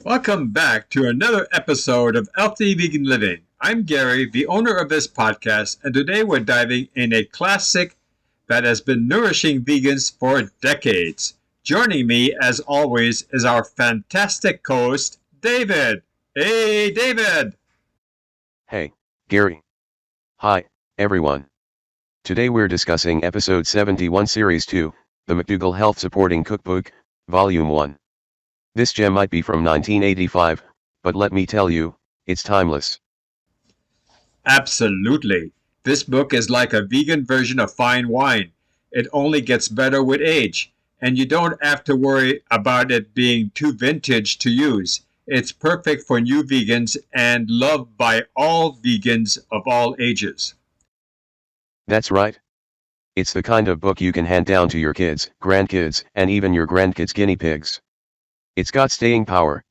Welcome back to another episode of Healthy Vegan Living. I'm Gary, the owner of this podcast, and today we're diving in a classic that has been nourishing vegans for decades. Joining me, as always, is our fantastic host, David. Hey, David! Hey, Gary. Hi, everyone. Today we're discussing Episode 71 Series 2, the McDougall Health Supporting Cookbook, Volume 1. This gem might be from 1985, but let me tell you, it's timeless. Absolutely. This book is like a vegan version of fine wine. It only gets better with age, and you don't have to worry about it being too vintage to use. It's perfect for new vegans and loved by all vegans of all ages. That's right. It's the kind of book you can hand down to your kids, grandkids, and even your grandkids' guinea pigs. It's got staying power.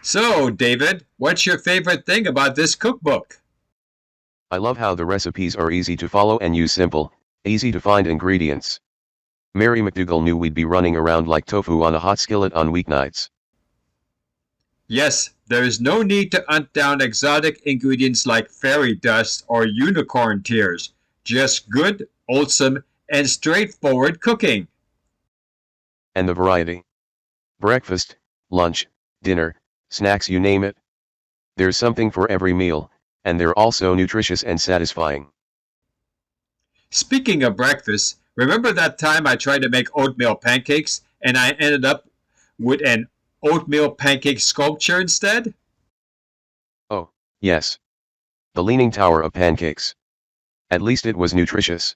So, David, what's your favorite thing about this cookbook? I love how the recipes are easy to follow and use simple, easy to find ingredients. Mary McDougall knew we'd be running around like tofu on a hot skillet on weeknights. Yes, there is no need to hunt down exotic ingredients like fairy dust or unicorn tears. Just good, wholesome, and straightforward cooking. And the variety. Breakfast, lunch, dinner, snacks, you name it. There's something for every meal, and they're also nutritious and satisfying. Speaking of breakfast, remember that time I tried to make oatmeal pancakes and I ended up with an oatmeal pancake sculpture instead? Oh, yes. The Leaning Tower of Pancakes. At least it was nutritious.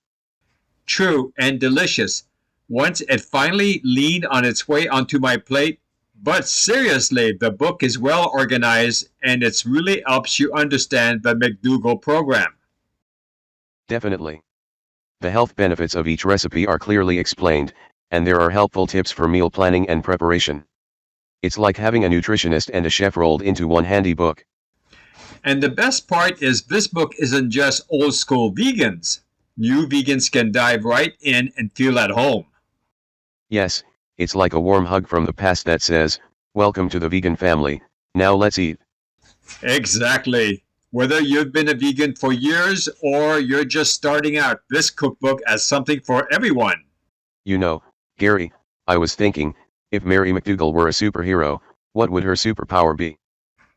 True, and delicious. Once it finally leaned on its way onto my plate. But seriously, the book is well organized and it really helps you understand the McDougall Program. Definitely. The health benefits of each recipe are clearly explained, and there are helpful tips for meal planning and preparation. It's like having a nutritionist and a chef rolled into one handy book. And the best part is this book isn't just old school vegans. New vegans can dive right in and feel at home. Yes, it's like a warm hug from the past that says, "Welcome to the vegan family, now let's eat." Exactly. Whether you've been a vegan for years or you're just starting out, this cookbook has something for everyone. You know, Gary, I was thinking, if Mary McDougall were a superhero, what would her superpower be?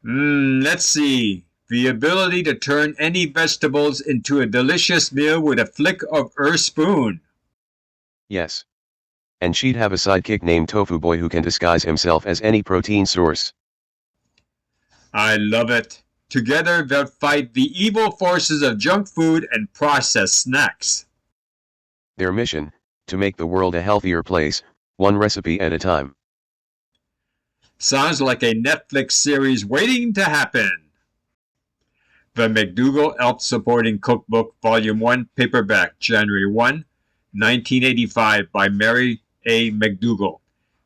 Let's see. The ability to turn any vegetables into a delicious meal with a flick of her spoon. Yes. And she'd have a sidekick named Tofu Boy who can disguise himself as any protein source. I love it. Together they'll fight the evil forces of junk food and processed snacks. Their mission, to make the world a healthier place, one recipe at a time. Sounds like a Netflix series waiting to happen. The McDougall Health Supporting Cookbook Volume 1 Paperback, January 1, 1985 by Mary A. McDougall.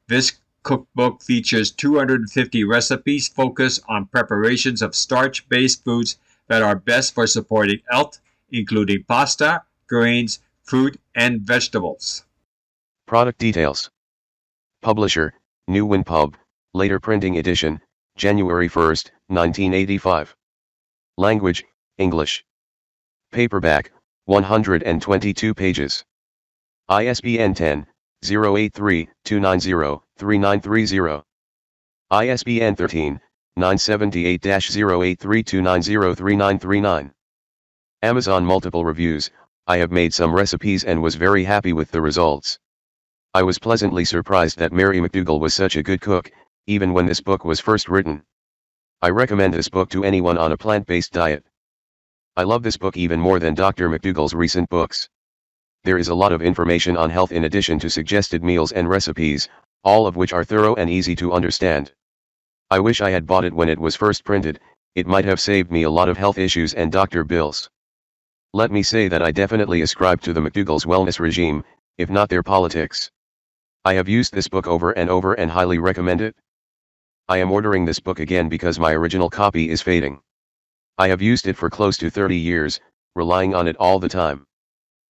This cookbook features 250 recipes focused on preparations of starch-based foods that are best for supporting health, including pasta, grains, fruit, and vegetables. Product details. Publisher, New Win Pub, later printing edition, January 1, 1985. Language, English. Paperback, 122 pages. ISBN 10-083-290-3930. ISBN 13-978-083-290-3939. Amazon multiple reviews. I have made some recipes and was very happy with the results. I was pleasantly surprised that Mary McDougall was such a good cook, even when this book was first written. I recommend this book to anyone on a plant-based diet. I love this book even more than Dr. McDougall's recent books. There is a lot of information on health in addition to suggested meals and recipes, all of which are thorough and easy to understand. I wish I had bought it when it was first printed. It might have saved me a lot of health issues and doctor bills. Let me say that I definitely ascribe to the McDougall's wellness regime, if not their politics. I have used this book over and highly recommend it. I am ordering this book again because my original copy is fading. I have used it for close to 30 years, relying on it all the time.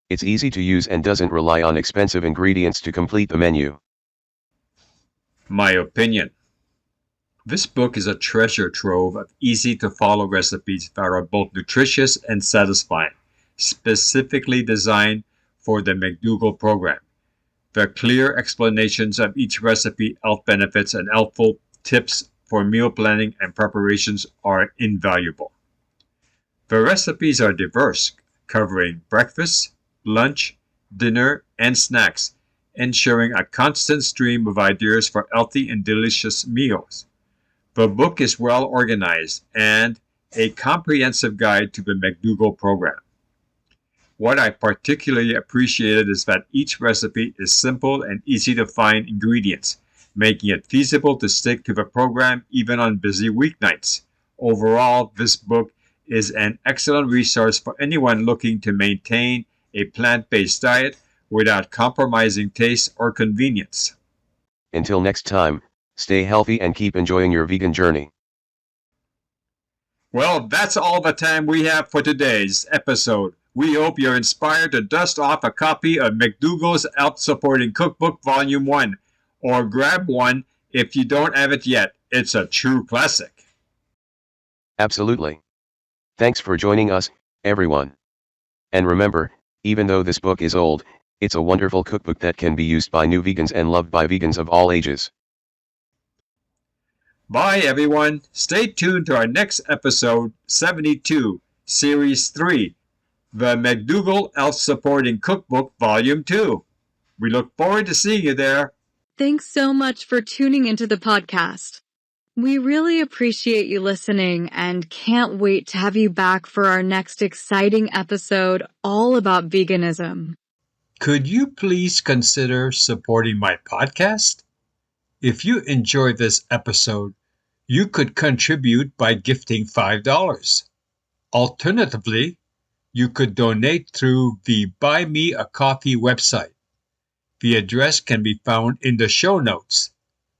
It's easy to use and doesn't rely on expensive ingredients to complete the menu. My opinion. This book is a treasure trove of easy-to-follow recipes that are both nutritious and satisfying, specifically designed for the McDougall Program. The clear explanations of each recipe, health benefits, and helpful tips for meal planning and preparations are invaluable. The recipes are diverse, covering breakfast, lunch, dinner, and snacks, ensuring a constant stream of ideas for healthy and delicious meals. The book is well organized and a comprehensive guide to the McDougall Program. What I particularly appreciated is that each recipe is simple and easy to find ingredients, making it feasible to stick to the program even on busy weeknights. Overall, this book is an excellent resource for anyone looking to maintain a plant-based diet without compromising taste or convenience. Until next time, stay healthy and keep enjoying your vegan journey. Well, that's all the time we have for today's episode. We hope you're inspired to dust off a copy of McDougall's Health Supporting Cookbook Volume 1, or grab one if you don't have it yet. It's a true classic. Absolutely. Thanks for joining us, everyone. And remember, even though this book is old, it's a wonderful cookbook that can be used by new vegans and loved by vegans of all ages. Bye, everyone. Stay tuned to our next episode, 72, Series 3, the McDougall Health Supporting Cookbook Volume 2. We look forward to seeing you there. Thanks so much for tuning into the podcast. We really appreciate you listening and can't wait to have you back for our next exciting episode all about veganism. Could you please consider supporting my podcast? If you enjoyed this episode, you could contribute by gifting $5. Alternatively, you could donate through the Buy Me a Coffee website. The address can be found in the show notes.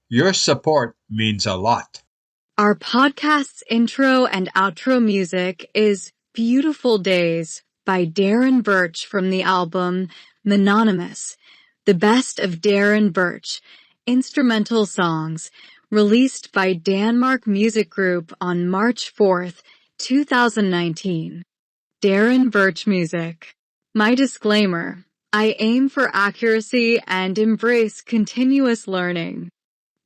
Your support means a lot. Our podcast's intro and outro music is Beautiful Days by Darren Birch from the album Mononymous, the best of Darren Birch, instrumental songs, released by Danmark Music Group on March 4th, 2019. Darren Birch Music. My disclaimer: I aim for accuracy and embrace continuous learning.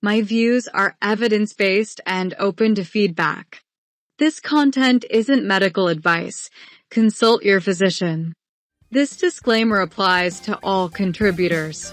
My views are evidence-based and open to feedback. This content isn't medical advice. Consult your physician. This disclaimer applies to all contributors.